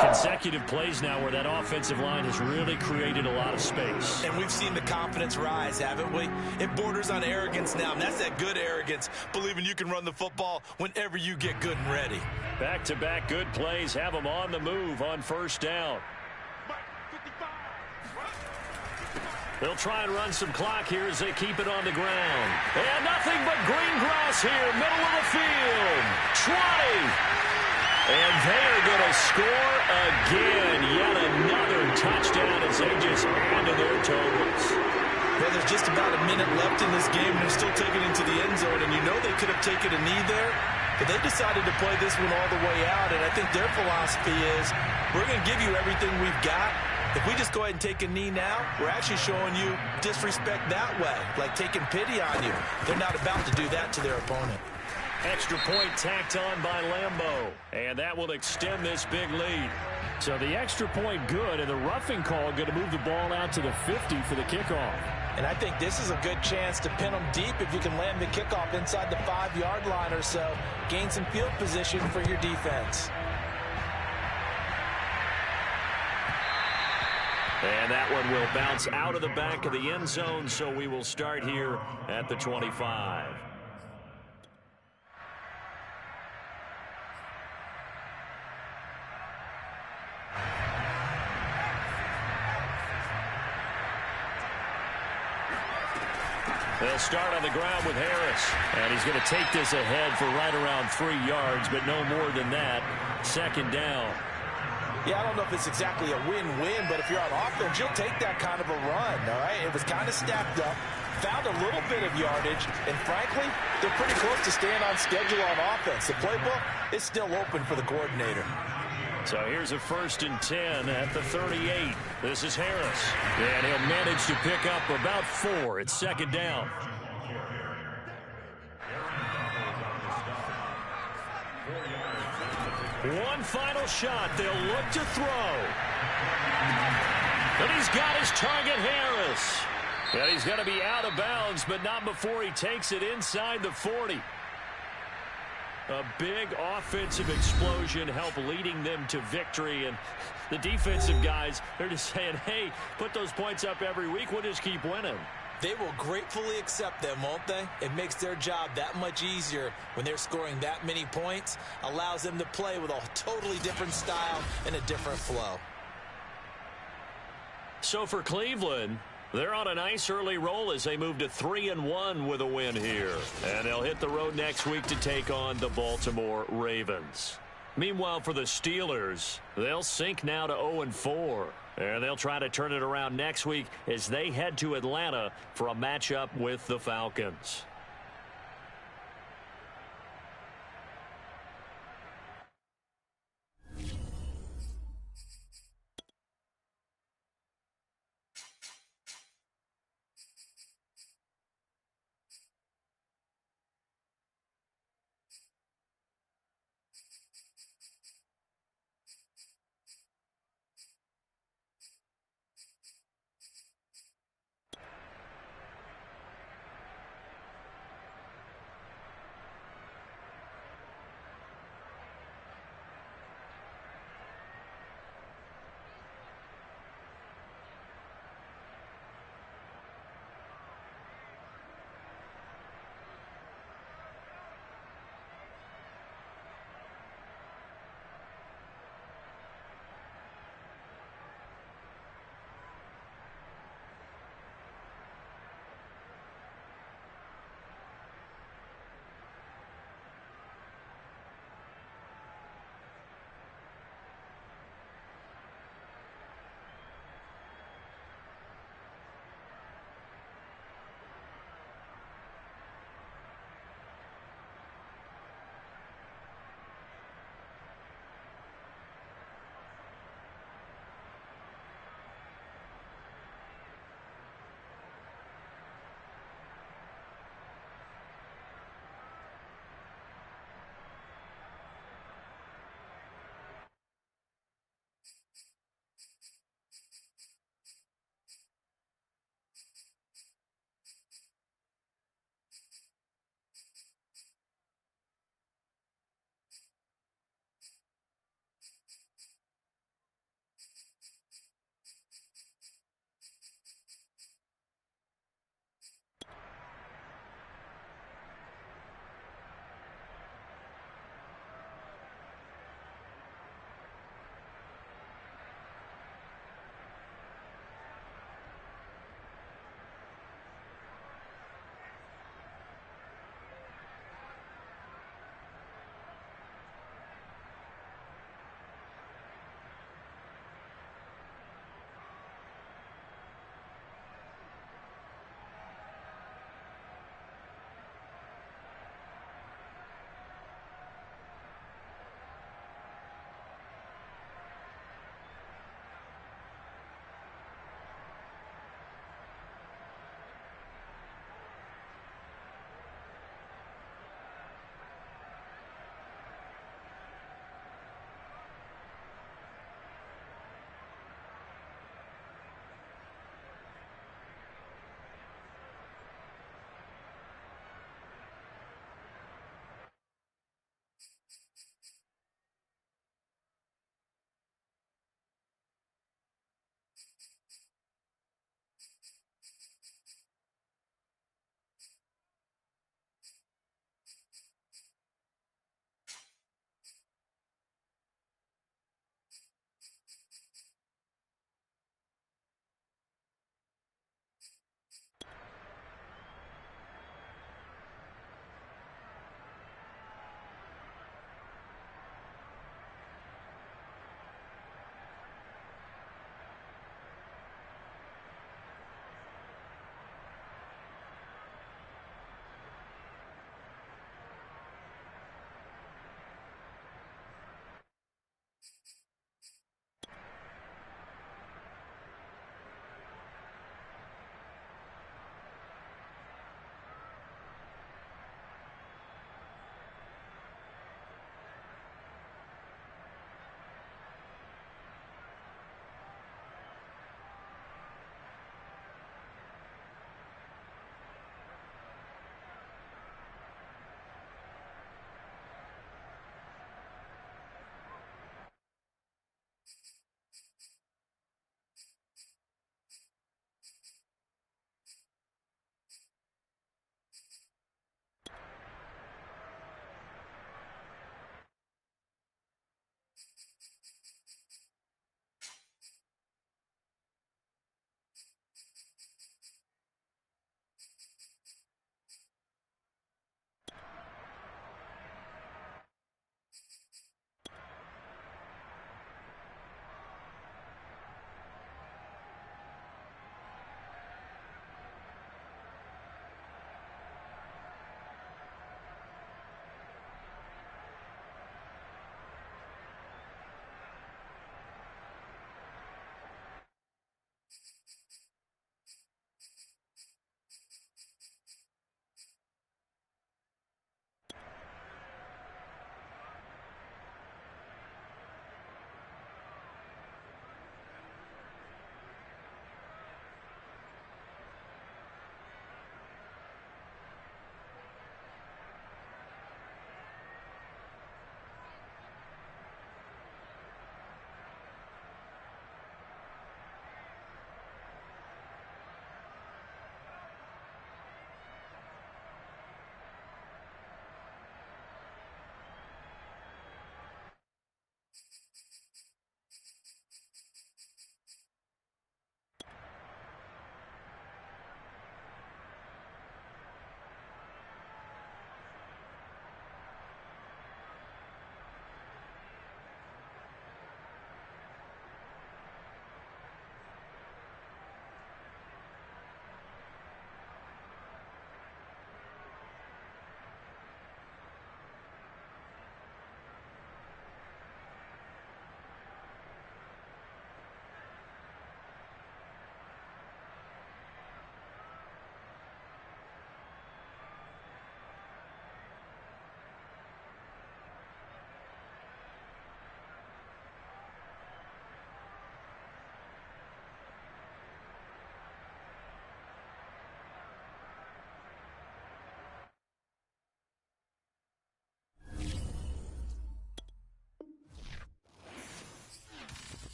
Consecutive plays now where that offensive line has really created a lot of space. And we've seen the confidence rise, haven't we? It borders on arrogance now, and that's that good arrogance, believing you can run the football whenever you get good and ready. Back-to-back good plays have them on the move on 1st down. They'll try and run some clock here as they keep it on the ground. And nothing but green grass here, middle of the field. 20. And they are going to score again. Yet another touchdown as they just add to their totals. Well, there's just about a minute left in this game, and they're still taking it into the end zone. And you know they could have taken a knee there, but they decided to play this one all the way out. And I think their philosophy is, we're going to give you everything we've got. If we just go ahead and take a knee now, we're actually showing you disrespect that way, like taking pity on you. They're not about to do that to their opponent. Extra point tacked on by Lambeau. And that will extend this big lead. So the extra point good, and the roughing call going to move the ball out to the 50 for the kickoff. And I think this is a good chance to pin them deep if you can land the kickoff inside the 5-yard line or so. Gain some field position for your defense. And that one will bounce out of the back of the end zone, so we will start here at the 25. They'll start on the ground with Harris. And he's going to take this ahead for right around 3 yards, but no more than that. Second down. Yeah, I don't know if it's exactly a win-win, but if you're on offense, you'll take that kind of a run, all right? It was kind of stacked up, found a little bit of yardage, and frankly, they're pretty close to staying on schedule on offense. The playbook is still open for the coordinator. So here's a 1st and 10 at the 38. This is Harris. And he'll manage to pick up about 4. It's second down. One final shot. They'll look to throw. And he's got his target, Harris. And he's going to be out of bounds, but not before he takes it inside the 40. A big offensive explosion helped leading them to victory. And the defensive guys, they're just saying, hey, put those points up every week. We'll just keep winning. They will gratefully accept them, won't they? It makes their job that much easier when they're scoring that many points. Allows them to play with a totally different style and a different flow. So for Cleveland, they're on a nice early roll as they move to 3-1 with a win here. And they'll hit the road next week to take on the Baltimore Ravens. Meanwhile, for the Steelers, they'll sink now to 0-4. And they'll try to turn it around next week as they head to Atlanta for a matchup with the Falcons.